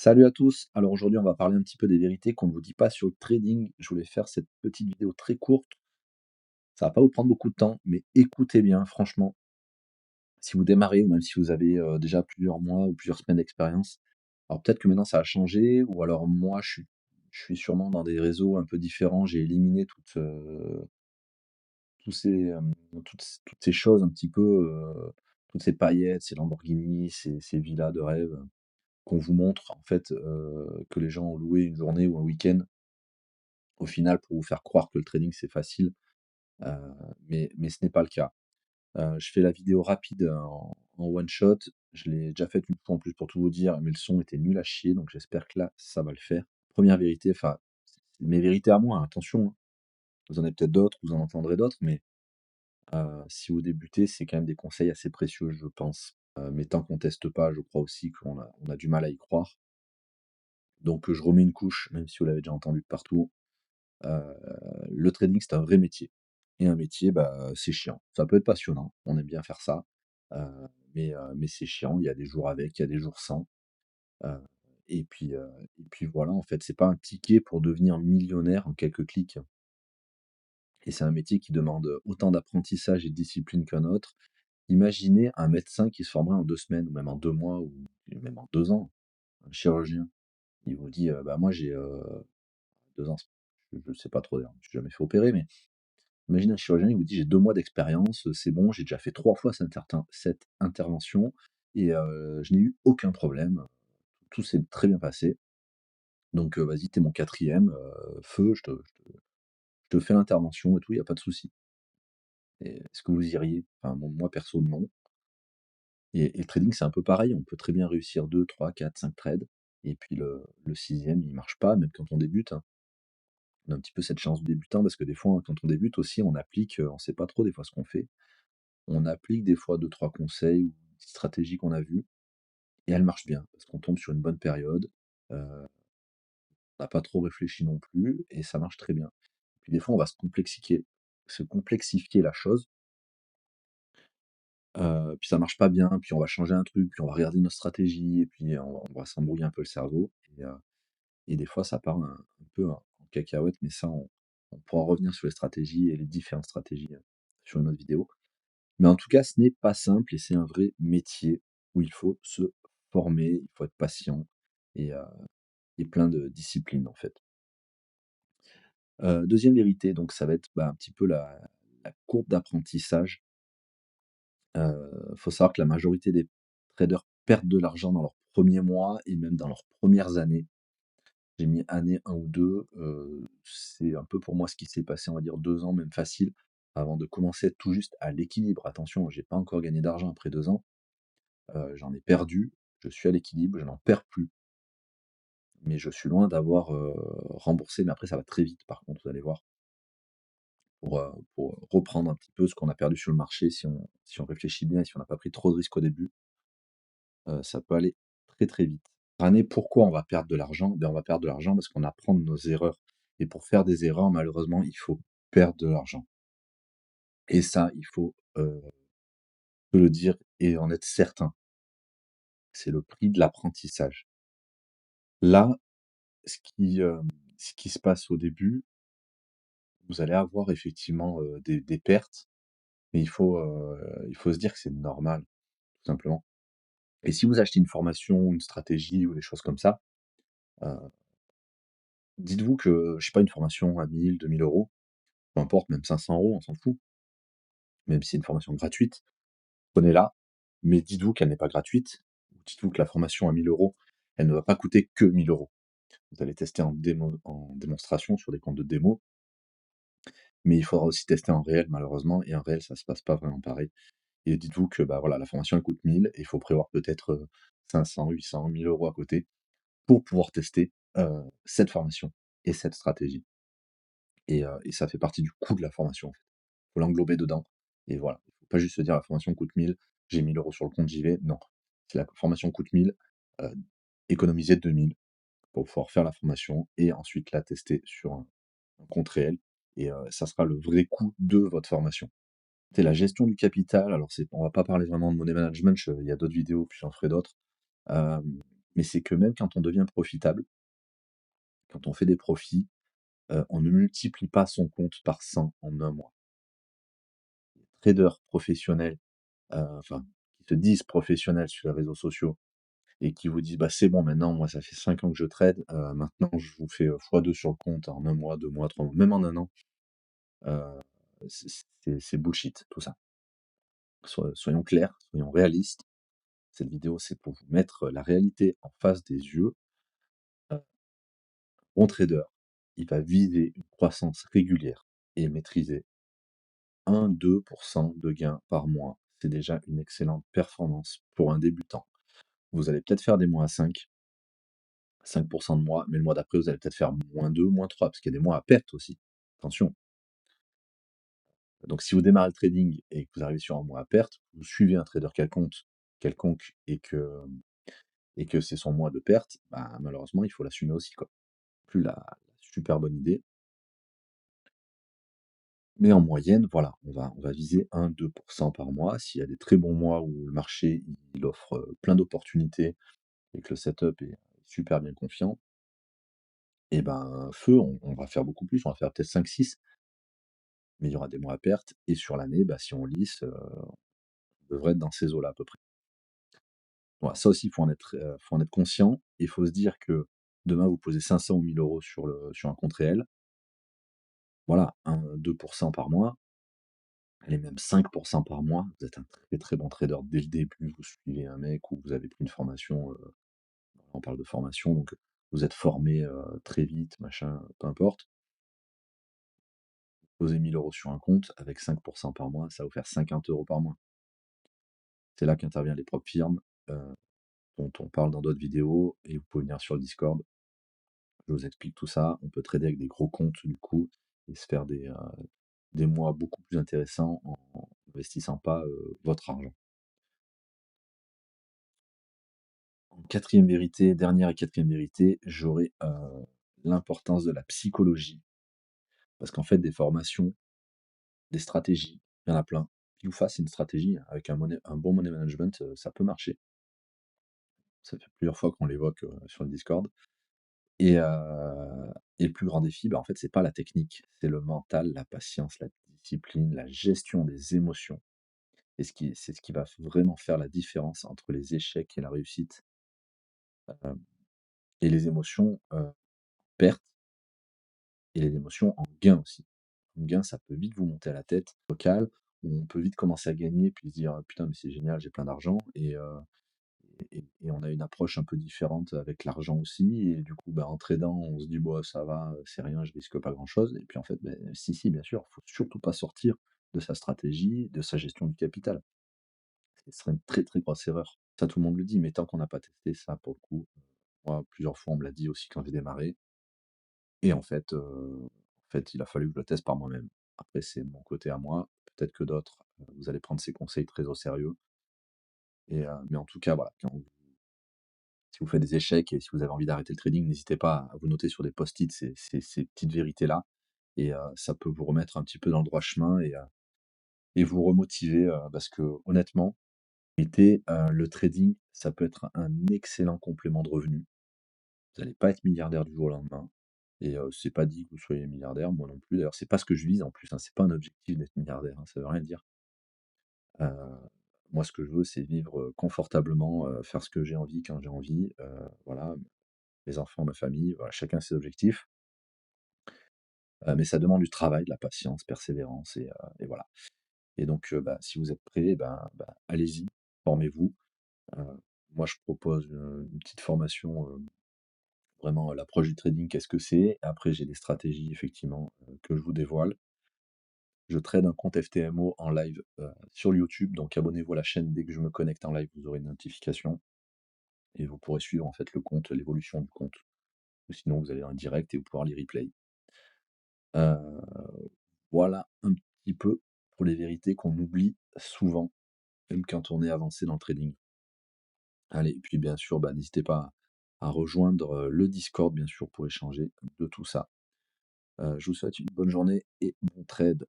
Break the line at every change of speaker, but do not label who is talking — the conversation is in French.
Salut à tous. Alors aujourd'hui, on va parler un petit peu des vérités qu'on ne vous dit pas sur le trading. Je voulais faire cette petite vidéo très courte. Ça va pas vous prendre beaucoup de temps, mais écoutez bien, franchement, si vous démarrez ou même si vous avez déjà plusieurs mois ou plusieurs semaines d'expérience, alors peut-être que maintenant ça a changé, ou alors moi je suis sûrement dans des réseaux un peu différents. J'ai éliminé tous ces, toutes ces choses un petit peu, toutes ces paillettes, ces Lamborghini, ces villas de rêve qu'on vous montre en fait, que les gens ont loué une journée ou un week-end au final pour vous faire croire que le trading c'est facile, heu, mais ce n'est pas le cas. Je fais la vidéo rapide en one shot. Je l'ai déjà faite une fois en plus pour tout vous dire, mais le son était nul à chier, donc j'espère que là, ça va le faire. Première vérité, enfin, c'est mes vérités à moi, hein, attention, hein. Vous en avez peut-être d'autres, vous en entendrez d'autres, mais si vous débutez, c'est quand même des conseils assez précieux, je pense. Mais tant qu'on teste pas, je crois aussi qu'on a du mal à y croire. Donc je remets une couche, même si vous l'avez déjà entendu de partout. Heu, le trading, c'est un vrai métier, et un métier, bah, c'est chiant. Ça peut être passionnant, on aime bien faire ça, heu, mais c'est chiant. Il y a des jours avec, il y a des jours sans, heu et puis voilà, en fait, c'est pas un ticket pour devenir millionnaire en quelques clics, et c'est un métier qui demande autant d'apprentissage et de discipline qu'un autre. Imaginez un médecin qui se formerait en 2 semaines ou même en 2 mois ou même en 2 ans, un chirurgien. Il vous dit, bah, moi j'ai, 2 ans, je sais pas trop d'ailleurs, je me suis jamais fait opérer, mais imagine un chirurgien, il vous dit: «J'ai 2 mois d'expérience, c'est bon, j'ai déjà fait 3 fois cette intervention et je n'ai eu aucun problème, tout s'est très bien passé, donc vas-y, tu es mon 4e, feu, je te fais l'intervention et tout, il y a pas de souci». Et est-ce que vous iriez? Enfin bon, moi perso, non, et le trading, c'est un peu pareil, on peut très bien réussir 2, 3, 4, 5 trades, et puis le 6e, il marche pas, même quand on débute, hein. On a un petit peu cette chance du débutant parce que des fois, quand on débute aussi, on applique, on sait pas trop des fois ce qu'on fait. On applique des fois deux trois conseils ou une petite stratégie qu'on a vue, et elle marche bien parce qu'on tombe sur une bonne période, on n'a pas trop réfléchi non plus et ça marche très bien. Puis des fois, on va se complexifier la chose, puis ça marche pas bien, puis on va changer un truc, puis on va regarder notre stratégie et puis on va s'embrouiller un peu le cerveau, et des fois ça part un peu en cacahuète, mais ça on pourra revenir sur les stratégies et les différentes stratégies, sur une autre vidéo. Mais en tout cas, ce n'est pas simple et c'est un vrai métier où il faut se former, il faut être patient et plein de discipline, en fait. 2e vérité, donc ça va être, bah, un petit peu la courbe d'apprentissage. Faut savoir que la majorité des traders perdent de l'argent dans leurs premiers mois et même dans leurs premières années. J'ai mis année 1 ou 2, c'est un peu pour moi ce qui s'est passé, on va dire 2 ans, même facile, avant de commencer tout juste à l'équilibre. Attention, j'ai pas encore gagné d'argent après 2 ans. J'en ai perdu, je suis à l'équilibre, je n'en perds plus, mais je suis loin d'avoir, remboursé, mais après ça va très vite par contre, vous allez voir, pour reprendre un petit peu ce qu'on a perdu sur le marché si on réfléchit bien et si on n'a pas pris trop de risques au début, ça peut aller très, très vite. Année, pourquoi on va perdre de l'argent? Ben, on va perdre de l'argent parce qu'on apprend de nos erreurs, et pour faire des erreurs, malheureusement, il faut perdre de l'argent, et ça, il faut, se le dire et en être certain. C'est le prix de l'apprentissage. Là, ce qui, se passe au début, vous allez avoir effectivement, des pertes, mais il faut se dire que c'est normal, tout simplement. Et si vous achetez une formation, une stratégie ou des choses comme ça, heu, dites-vous que, je sais pas, une formation à 1 000, 2 000 €, peu importe, même 500 €, on s'en fout, même si c'est une formation gratuite, prenez-la, mais dites-vous qu'elle n'est pas gratuite. Dites-vous que la formation à 1 000 €, elle ne va pas coûter que 1 000 €. Vous allez tester en démonstration sur des comptes de démo, mais il faudra aussi tester en réel malheureusement, et en réel, ça se passe pas vraiment pareil. Et dites-vous que, bah, voilà, la formation elle coûte 1 000 et il faut prévoir peut-être, 500, 800, 1 000 € à côté pour pouvoir tester, cette formation et cette stratégie, et ça fait partie du coût de la formation, en fait. Faut l'englober dedans, et voilà. Faut pas juste se dire: «La formation coûte 1 000, j'ai 1 000 € sur le compte, j'y vais». Non, si la formation coûte 1 000, heu, économisez 2 000 pour pouvoir faire la formation et ensuite la tester sur un compte réel, et ça sera le vrai coût de votre formation. C'est la gestion du capital, alors on va pas parler vraiment de money management, il y a d'autres vidéos, puis j'en ferai d'autres. Hem, mais c'est que même quand on devient profitable, quand on fait des profits, on ne multiplie pas son compte par 100 en un mois. Traders professionnels, enfin, qui se disent professionnels sur les réseaux sociaux et qui vous disent: «Bah, c'est bon maintenant, moi ça fait 5 ans que je trade, maintenant je vous fais, x2 sur le compte en un mois, 2 mois, 3 mois», même en un an, heu, c'est bullshit tout ça. Soyons clairs, soyons réalistes. Cette vidéo, c'est pour vous mettre la réalité en face des yeux. Un bon trader, il va viser une croissance régulière et maîtriser 1-2 de gains par mois. C'est déjà une excellente performance pour un débutant. Vous allez peut-être faire des mois à 5 de mois, mais le mois d'après, vous allez peut-être faire -2, -3, parce qu'il y a des mois à perte aussi. Attention. Donc si vous démarrez le trading et que vous arrivez sur un mois à perte, vous suivez un trader quelconque et que c'est son mois de perte, bah, malheureusement, il faut l'assumer aussi, quoi. Plus la super bonne idée. Mais en moyenne, voilà, on va viser 1-2 par mois. S'il y a des très bons mois où le marché, il offre, plein d'opportunités et que le setup est super bien confiant, et ben, feu, on va faire beaucoup plus, on va faire peut-être 5-6, mais il y aura des mois à perte et sur l'année, bah, si on lisse, on devrait être dans ces eaux-là à peu près. Voilà, ça aussi, faut en être conscient. Il faut se dire que demain, vous posez 500 ou 1 000 € sur un compte réel. Voilà, 1-2 par mois, allez même 5 par mois. Vous êtes un très, très bon trader dès le début. Vous suivez un mec ou vous avez pris une formation, on parle de formation, donc vous êtes formé, très vite, machin, peu importe. Posez 1 000 € sur un compte avec 5 par mois, ça va vous faire 50 € par mois. C'est là qu'interviennent les propres firmes, heu, dont on parle dans d'autres vidéos et vous pouvez venir sur le Discord. Je vous explique tout ça. On peut trader avec des gros comptes du coup et se faire des mois beaucoup plus intéressants en investissant pas, votre argent. En 4e vérité, dernière et 4e vérité, j'aurais, l'importance de la psychologie. Parce qu'en fait, des formations, des stratégies, il y en a plein. Pile ou face, c'est une stratégie. Avec un bon money management, ça peut marcher. Ça fait plusieurs fois qu'on l'évoque, sur le Discord. Et le plus grand défi, bah, en fait, c'est pas la technique, c'est le mental, la patience, la discipline, la gestion des émotions. Et c'est ce qui va vraiment faire la différence entre les échecs et la réussite. Hem et les émotions, perte et les émotions en gain aussi. En gain, ça peut vite vous monter à la tête, local, où on peut vite commencer à gagner, puis se dire: «Putain, mais c'est génial, j'ai plein d'argent», et on a une approche un peu différente avec l'argent aussi, et du coup, bah, en tradant, on se dit: «Bah, ça va, c'est rien, je risque pas grand-chose», et puis en fait, beh, si, si, bien sûr, faut surtout pas sortir de sa stratégie, de sa gestion du capital. Ce serait une très, très grosse erreur. Ça, tout le monde le dit, mais tant qu'on n'a pas testé ça, pour le coup, moi, plusieurs fois, on me l'a dit aussi quand j'ai démarré, et en fait, il a fallu que je le teste par moi-même. Après, c'est mon côté à moi. Peut-être que d'autres, vous allez prendre ces conseils très au sérieux, mais en tout cas, voilà, si vous faites des échecs et si vous avez envie d'arrêter le trading, n'hésitez pas à vous noter sur des post-it ces petites vérités-là, et ça peut vous remettre un petit peu dans le droit chemin, et vous remotiver, parce que honnêtement, le trading, ça peut être un excellent complément de revenu. Vous allez pas être milliardaire du jour au lendemain, et c'est pas dit que vous soyez milliardaire, moi non plus. D'ailleurs, c'est pas ce que je vise en plus, hein, c'est pas un objectif d'être milliardaire, hein, ça veut rien dire. Heu, Moi, ce que je veux, c'est vivre, confortablement, faire ce que j'ai envie quand j'ai envie, voilà, mes enfants, ma famille, voilà, chacun ses objectifs. Mais ça demande du travail, de la patience, persévérance, et voilà. Et donc, bah, si vous êtes prêts, ben, allez-y, formez-vous. Heu, Moi, je propose, une petite formation, vraiment, l'approche du trading, qu'est-ce que c'est? Après, j'ai des stratégies effectivement, que je vous dévoile. Je trade un compte FTMO en live, sur YouTube, donc abonnez-vous à la chaîne. Dès que je me connecte en live, vous aurez une notification et vous pourrez suivre en fait le compte, l'évolution du compte. Ou sinon, vous allez en direct et vous pourrez les replays. Heu, voilà un petit peu pour les vérités qu'on oublie souvent, même quand on est avancé dans le trading. Allez, et puis bien sûr, bah, n'hésitez pas à rejoindre, le Discord bien sûr pour échanger de tout ça. Je vous souhaite une bonne journée et bon trade.